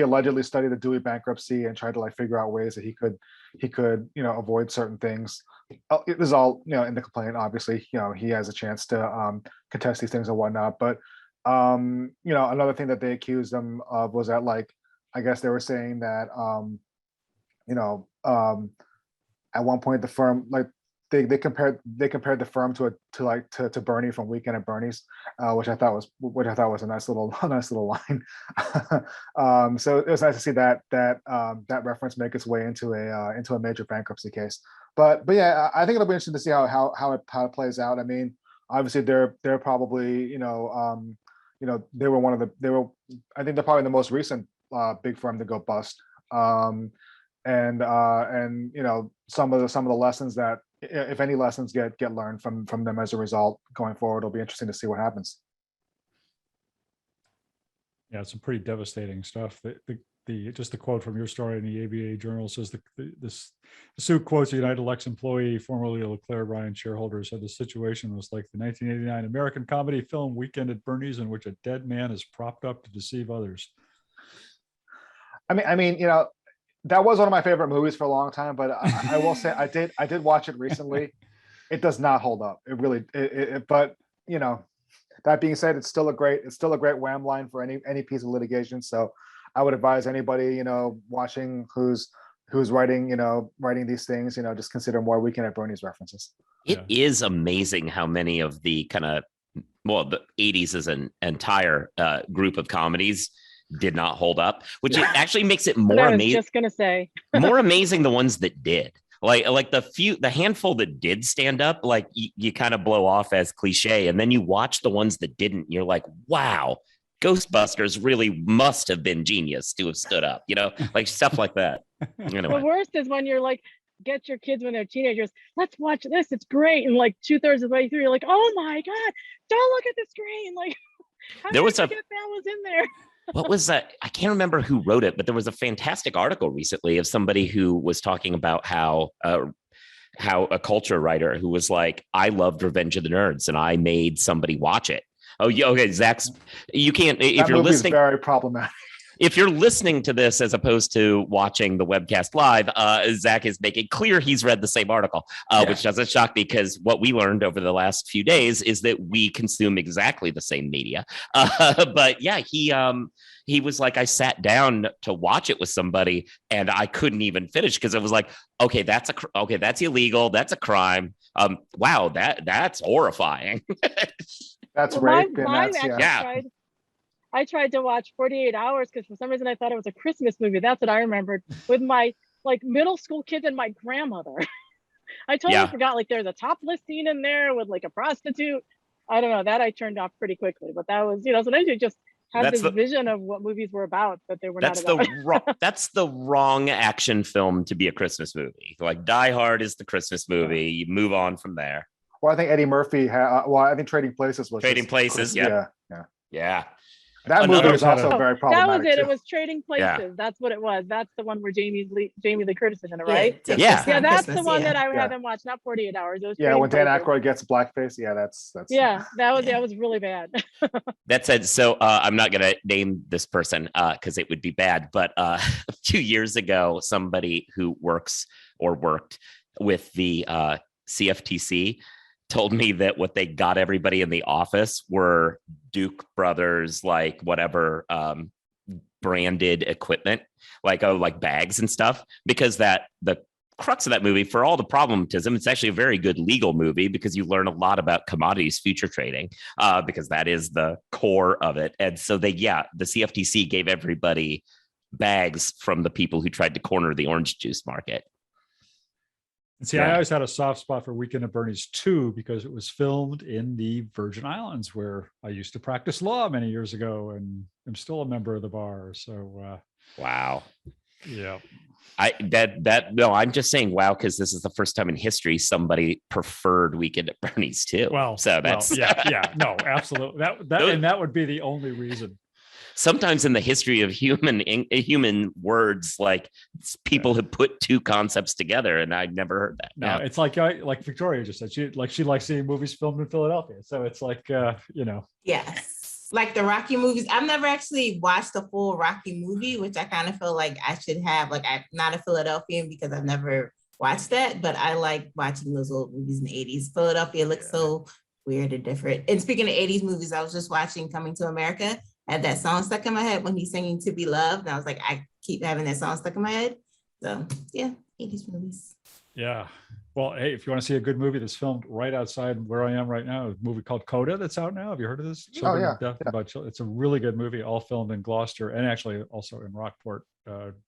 allegedly studied the Dewey bankruptcy and tried to like figure out ways that he could avoid certain things. It was all in the complaint. Obviously, he has a chance to contest these things and whatnot. But another thing that they accused him of was that, like, I guess they were saying that you know, at one point the firm, like they compared the firm to Bernie from Weekend at Bernie's, which I thought was a nice little line. So it was nice to see that reference make its way into a major bankruptcy case. But yeah, I think it'll be interesting to see how it plays out. I mean, obviously they're probably, they were I think they're probably the most recent big firm to go bust. And some of the lessons that, if any lessons get learned from them as a result going forward, it'll be interesting to see what happens. Yeah, it's some pretty devastating stuff. Just the quote from your story in the ABA Journal says the suit quotes a United Lex employee, formerly Leclerc Ryan shareholder, said the situation was like the 1989 American comedy film Weekend at Bernie's, in which a dead man is propped up to deceive others. I mean, that was one of my favorite movies for a long time, but I will say I did watch it recently. It does not hold up. It really, but that being said, it's still a great wham line for any piece of litigation. So I would advise anybody, watching who's writing these things, just consider more Weekend at Bernie's references. It is amazing how many of the the 80s as an entire group of comedies did not hold up, which actually makes it more amazing. Just gonna say more amazing the ones that did. Like the handful that did stand up, like you kind of blow off as cliche, and then you watch the ones that didn't. You're like, wow, Ghostbusters really must have been genius to have stood up. Like stuff like that. Anyway. The worst is when you're like, get your kids when they're teenagers, let's watch this, it's great, and like 2/3 of the way through, you're like, oh my god, don't look at the screen. Like, there was that was in there. What was that? I can't remember who wrote it, but there was a fantastic article recently of somebody who was talking about how a culture writer who was like, I loved Revenge of the Nerds and I made somebody watch it. Oh, yeah. Okay. You can't, if you're listening, very problematic. If you're listening to this as opposed to watching the webcast live, Zach is making clear he's read the same article, which doesn't shock me, because what we learned over the last few days is that we consume exactly the same media. But yeah, he was like, I sat down to watch it with somebody and I couldn't even finish because it was like, okay, that's illegal. That's a crime. Wow, that's horrifying. That's rape. I tried to watch 48 Hours because for some reason I thought it was a Christmas movie. That's what I remembered, with my middle school kids and my grandmother. I totally forgot, like, there's a topless scene in there with like a prostitute. I don't know, that I turned off pretty quickly, but that was, sometimes you just have this vision of what movies were about, but they were not about. That's the wrong action film to be a Christmas movie. Like Die Hard is the Christmas movie. You move on from there. Well, I think Eddie Murphy I think Trading Places was Trading Places. Yeah. That movie was also very problematic. That was it. Too. It was Trading Places. Yeah. That's what it was. That's the one where Jamie Lee Curtis is in it, right? Yeah. That's the one that I haven't watched. Not 48 Hours. It was when Dan Aykroyd gets blackface. Yeah, that's. Yeah, that was really bad. That said, so I'm not going to name this person because it would be bad. But 2 years ago, somebody who worked with the CFTC told me that what they got everybody in the office were Duke Brothers, like whatever branded equipment, like bags and stuff, because the crux of that movie, for all the problematism, it's actually a very good legal movie because you learn a lot about commodities future trading, because that is the core of it. And so the CFTC gave everybody bags from the people who tried to corner the orange juice market. See, I always had a soft spot for Weekend at Bernie's 2 because it was filmed in the Virgin Islands, where I used to practice law many years ago, and I'm still a member of the bar. So, wow. Yeah. I'm just saying wow, because this is the first time in history somebody preferred Weekend at Bernie's 2. Well, so that's no, absolutely. That would be the only reason. Sometimes in the history of human words, like people have put two concepts together, and I'd never heard that. No, it's like Victoria just said, she likes seeing movies filmed in Philadelphia. So it's like, Yes. Like the Rocky movies. I've never actually watched a full Rocky movie, which I kind of feel like I should have. Like, I'm not a Philadelphian because I've never watched that, but I like watching those old movies in the 80s. Philadelphia looks so weird and different. And speaking of 80s movies, I was just watching Coming to America. I had that song stuck in my head when he's singing To Be Loved. And I was like, I keep having that song stuck in my head. So yeah, 80s movies. Yeah. Well, hey, if you want to see a good movie that's filmed right outside where I am right now, a movie called Coda that's out now. Have you heard of this? Children of Death, about children. It's a really good movie, all filmed in Gloucester and actually also in Rockport.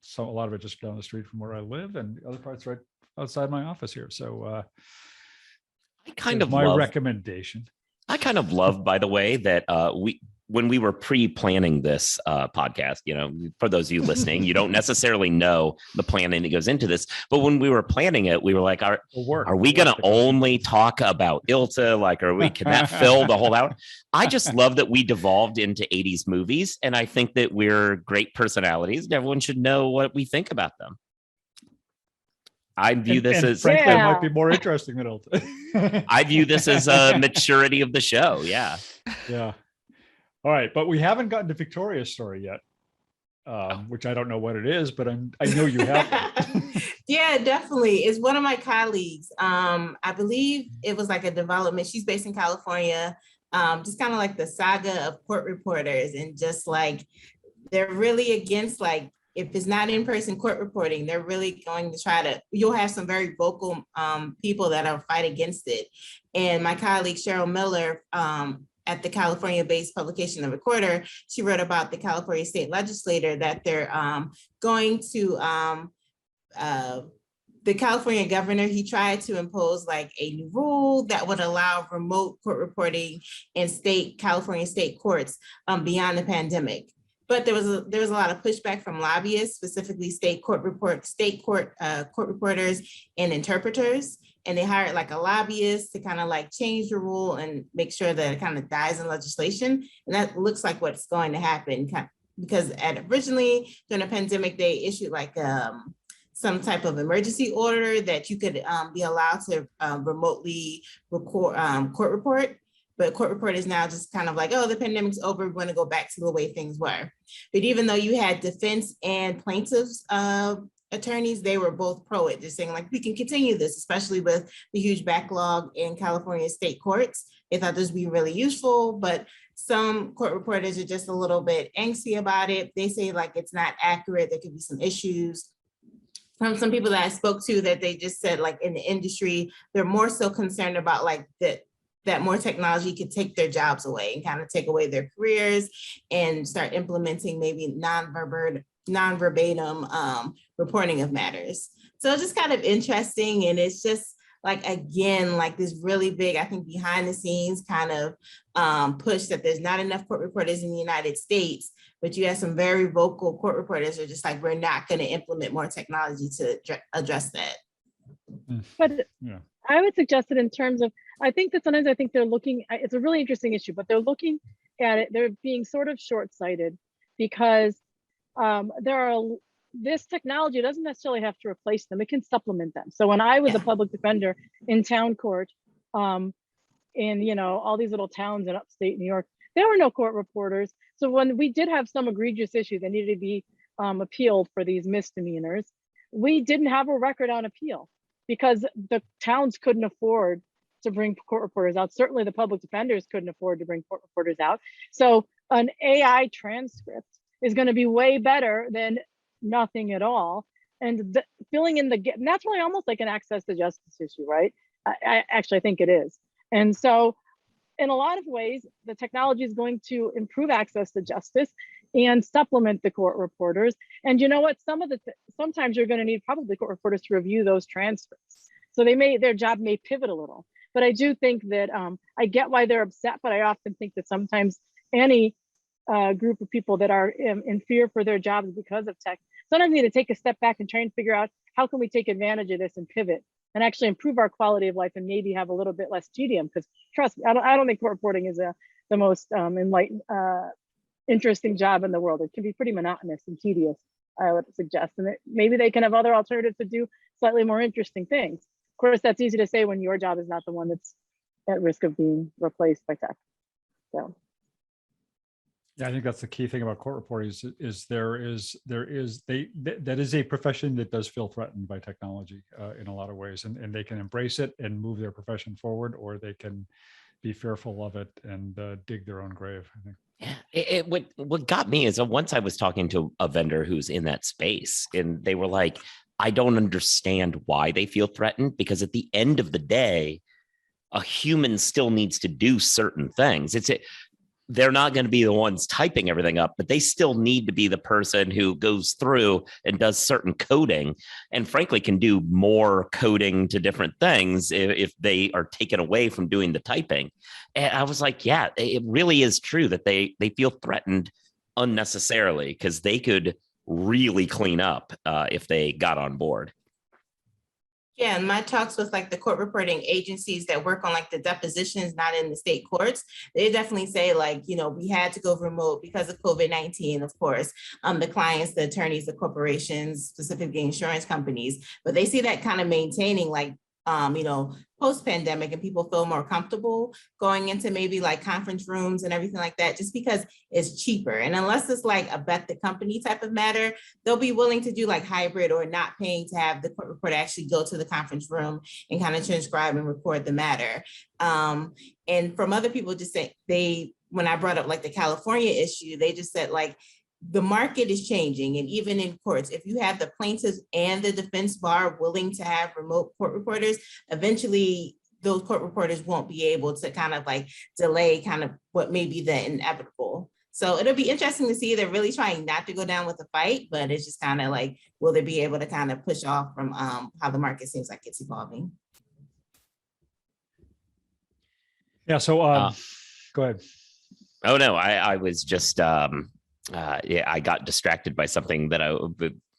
So a lot of it just down the street from where I live, and the other parts right outside my office here. So I kind of my love recommendation. I kind of love, by the way, that when we were pre-planning this podcast, for those of you listening, you don't necessarily know the planning that goes into this, but when we were planning it, we were like, are we going to only talk about ILTA? Like, can that fill the whole hour? I just love that we devolved into 80s movies. And I think that we're great personalities and everyone should know what we think about them. I view this as, frankly, it might be more interesting than ILTA. I view this as a maturity of the show. Yeah. Yeah. All right. But we haven't gotten to Victoria's story yet, which I don't know what it is, but I know you have. Yeah, definitely. It's one of my colleagues. I believe it was like a development. She's based in California. Just kind of like the saga of court reporters, and just like, they're really against, like, if it's not in-person court reporting, they're really going to try to, you'll have some very vocal people that'll fight against it. And my colleague, Cheryl Miller, at the California-based publication, The Recorder, she wrote about the California state legislator that they're going to, the California governor, he tried to impose like a new rule that would allow remote court reporting in California state courts beyond the pandemic. But there was a lot of pushback from lobbyists, specifically court reporters and interpreters. And they hired like a lobbyist to kind of like change the rule and make sure that it kind of dies in legislation. And that looks like what's going to happen, because originally during the pandemic, they issued like some type of emergency order that you could be allowed to remotely record court report. But court report is now just kind of like, oh, the pandemic's over, we're going to go back to the way things were. But even though you had defense and plaintiffs attorneys, they were both pro it, just saying like, we can continue this, especially with the huge backlog in California state courts. They thought this would be really useful, but some court reporters are just a little bit angsty about it. They say like it's not accurate, there could be some issues. From some people that I spoke to, that they just said like in the industry, they're more so concerned about like that more technology could take their jobs away and kind of take away their careers and start implementing maybe non-verbatim reporting of matters. So it's just kind of interesting. And it's just like, again, like this really big, I think behind the scenes kind of push that there's not enough court reporters in the United States, but you have some very vocal court reporters who are just like, we're not going to implement more technology to address that. But yeah. I would suggest it in terms of, I think that sometimes they're looking, it's a really interesting issue, but they're looking at it, they're being sort of short-sighted because this technology doesn't necessarily have to replace them, it can supplement them. So when I was a public defender in town court, in all these little towns in upstate New York, there were no court reporters. So when we did have some egregious issues that needed to be appealed for these misdemeanors, we didn't have a record on appeal because the towns couldn't afford to bring court reporters out. Certainly the public defenders couldn't afford to bring court reporters out. So an AI transcript is going to be way better than nothing at all. And filling in the gap, and that's really almost like an access to justice issue, right? I actually think it is. And so in a lot of ways, the technology is going to improve access to justice and supplement the court reporters. And you know what? Sometimes you're going to need probably court reporters to review those transcripts. So their job may pivot a little. But I do think that I get why they're upset, but I often think that sometimes any group of people that are in fear for their jobs because of tech, sometimes need to take a step back and try and figure out how can we take advantage of this and pivot and actually improve our quality of life and maybe have a little bit less tedium. Because trust me, I don't think court reporting is the most enlightened, interesting job in the world. It can be pretty monotonous and tedious, I would suggest. And maybe they can have other alternatives to do slightly more interesting things. Of course, that's easy to say when your job is not the one that's at risk of being replaced by tech. So. Yeah, I think that's the key thing about court reporting is that is a profession that does feel threatened by technology in a lot of ways, and they can embrace it and move their profession forward, or they can be fearful of it and dig their own grave, I think. Yeah, what got me is once I was talking to a vendor who's in that space, and they were like, I don't understand why they feel threatened, because at the end of the day, a human still needs to do certain things. They're not going to be the ones typing everything up, but they still need to be the person who goes through and does certain coding, and frankly can do more coding to different things if they are taken away from doing the typing. And I was like, yeah, it really is true that they feel threatened unnecessarily, because they could really clean up if they got on board. Yeah, and my talks with like the court reporting agencies that work on like the depositions, not in the state courts, they definitely say like, we had to go remote because of COVID-19, of course, the clients, the attorneys, the corporations, specifically insurance companies, but they see that kind of maintaining like, post-pandemic, and people feel more comfortable going into maybe like conference rooms and everything like that, just because it's cheaper. And unless it's like a bet the company type of matter, they'll be willing to do like hybrid or not paying to have the court reporter actually go to the conference room and kind of transcribe and record the matter. And from other people, just say when I brought up like the California issue, they just said like, the market is changing. And even in courts, if you have the plaintiffs and the defense bar willing to have remote court reporters, eventually those court reporters won't be able to kind of like delay kind of what may be the inevitable. So it'll be interesting to see. They're really trying not to go down with the fight, but it's just kind of like, will they be able to kind of push off from how the market seems like it's evolving? Yeah. So go ahead. Oh, no, I was just, I got distracted by something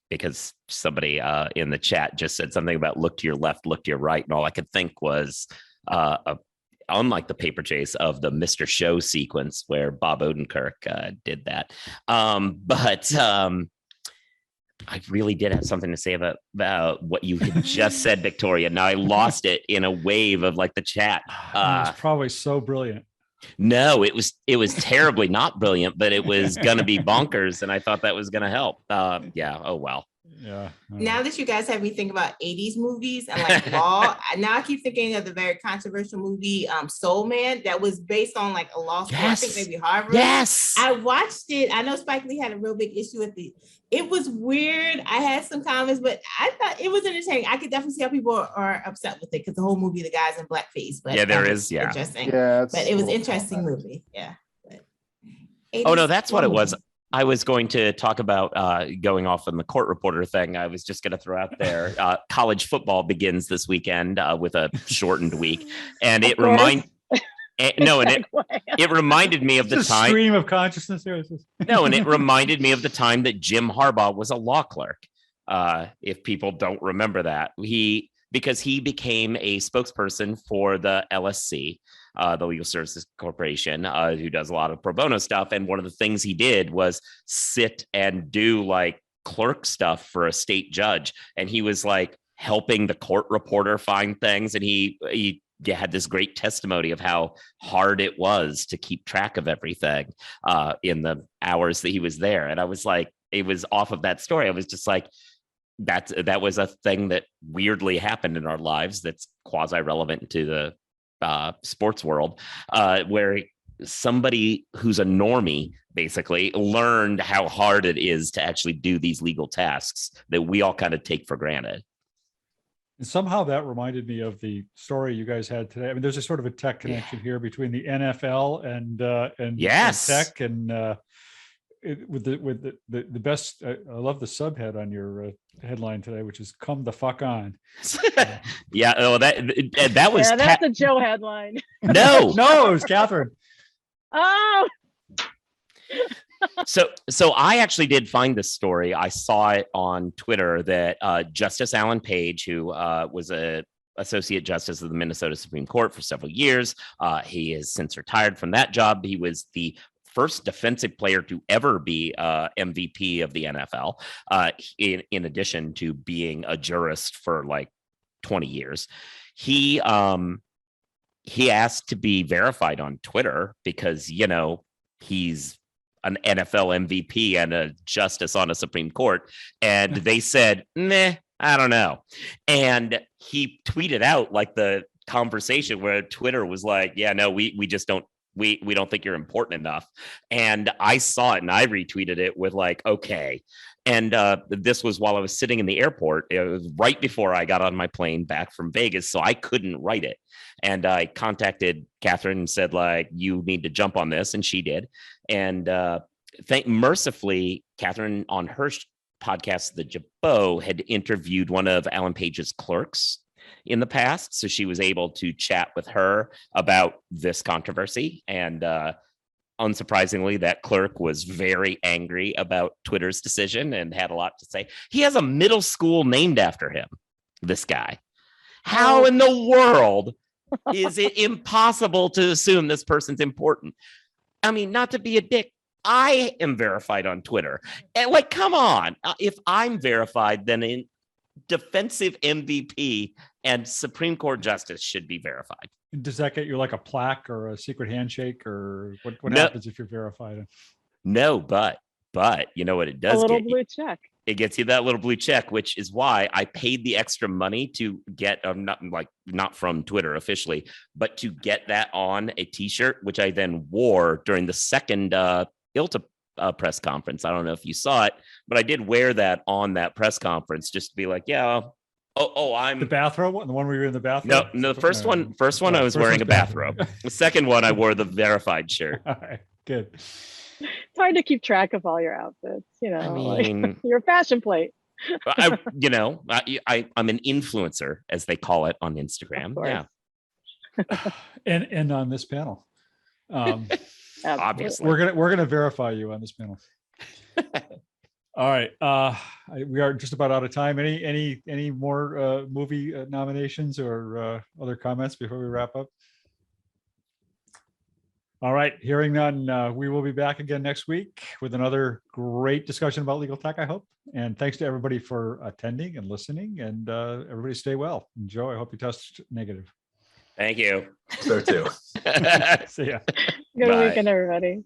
because somebody in the chat just said something about look to your left, look to your right. And all I could think was, unlike the paper chase of the Mr. Show sequence where Bob Odenkirk did that. But I really did have something to say about what you had just said, Victoria. Now I lost it in a wave of like the chat. It was probably so brilliant. No, it was terribly not brilliant, but it was going to be bonkers. And I thought that was going to help. Yeah. Oh, well. Yeah. Now that you guys have me think about 80s movies and like law, now I keep thinking of the very controversial movie Soul Man that was based on like a law school, I think maybe Harvard. Yes. I watched it. I know Spike Lee had a real big issue with it. It was weird. I had some comments, but I thought it was entertaining. I could definitely see how people are upset with it because the whole movie, the guy's in blackface. But yeah, there is. Yeah. Interesting. Yeah. But it was an interesting movie. Yeah. But oh, no, that's what it was. I was going to talk about going off on the court reporter thing. I was just going to throw out there. College football begins this weekend with a shortened week. And it reminded me of the time. Stream of consciousness here. No, and it reminded me of the time that Jim Harbaugh was a law clerk. If people don't remember that, because he became a spokesperson for the LSC, the Legal Services Corporation, who does a lot of pro bono stuff. And one of the things he did was sit and do like clerk stuff for a state judge. And he was like helping the court reporter find things. And he had this great testimony of how hard it was to keep track of everything in the hours that he was there. And I was like, it was off of that story. I was just like, that was a thing that weirdly happened in our lives that's quasi-relevant to the sports world, where somebody who's a normie basically learned how hard it is to actually do these legal tasks that we all kind of take for granted. And somehow that reminded me of the story you guys had today. I mean, there's a sort of a tech connection here between the NFL and yes, and tech and with the best. I love the subhead on your headline today, which is "Come the fuck on." Yeah, oh, that was that's a Joe headline. No, it was Catherine. Oh. So I actually did find this story. I saw it on Twitter that Justice Alan Page, who was a associate justice of the Minnesota Supreme Court for several years, he has since retired from that job. He was the first defensive player to ever be MVP of the NFL, in addition to being a jurist for like 20 years. He asked to be verified on Twitter because, he's an NFL MVP and a justice on a Supreme Court. And they said, meh, I don't know. And he tweeted out like the conversation where Twitter was like, yeah, no, we just don't, we don't think you're important enough. And I saw it and I retweeted it with like, okay, And this was while I was sitting in the airport. It was right before I got on my plane back from Vegas, so I couldn't write it. And I contacted Catherine and said, like, you need to jump on this, and she did. And mercifully, Catherine on her podcast, The Jabot, had interviewed one of Alan Page's clerks in the past, so she was able to chat with her about this controversy. And unsurprisingly, that clerk was very angry about Twitter's decision and had a lot to say. He has a middle school named after him, this guy. How in the world is it impossible to assume this person's important? I mean, not to be a dick, I am verified on Twitter. And like, come on. If I'm verified, then in defensive MVP and Supreme Court justice should be verified. Does that get you like a plaque or a secret handshake, or what No. happens if you're verified? No, but you know what it A does little get you? blue check. It gets you that little blue check, which is why I paid the extra money to get not from Twitter officially, but to get that on a t-shirt, which I then wore during the second ILTA press conference. I don't know if you saw it, but I did wear that on that press conference just to be like, yeah, I'm The bathrobe one, the one where you're in the bathrobe? no, the first one I was wearing a bathrobe. The second one I wore the verified shirt. All right, good. It's hard to keep track of all your outfits, you know, I like mean, your fashion plate. I'm an influencer, as they call it on Instagram. course. Yeah, And on this panel. obviously. We're gonna verify you on this panel. All right, we are just about out of time. Any more movie nominations or other comments before we wrap up? All right, hearing none, we will be back again next week with another great discussion about legal tech, I hope. And thanks to everybody for attending and listening, and everybody stay well. Enjoy. I hope you test negative. Thank you. So too. See ya. Good Bye. weekend, everybody.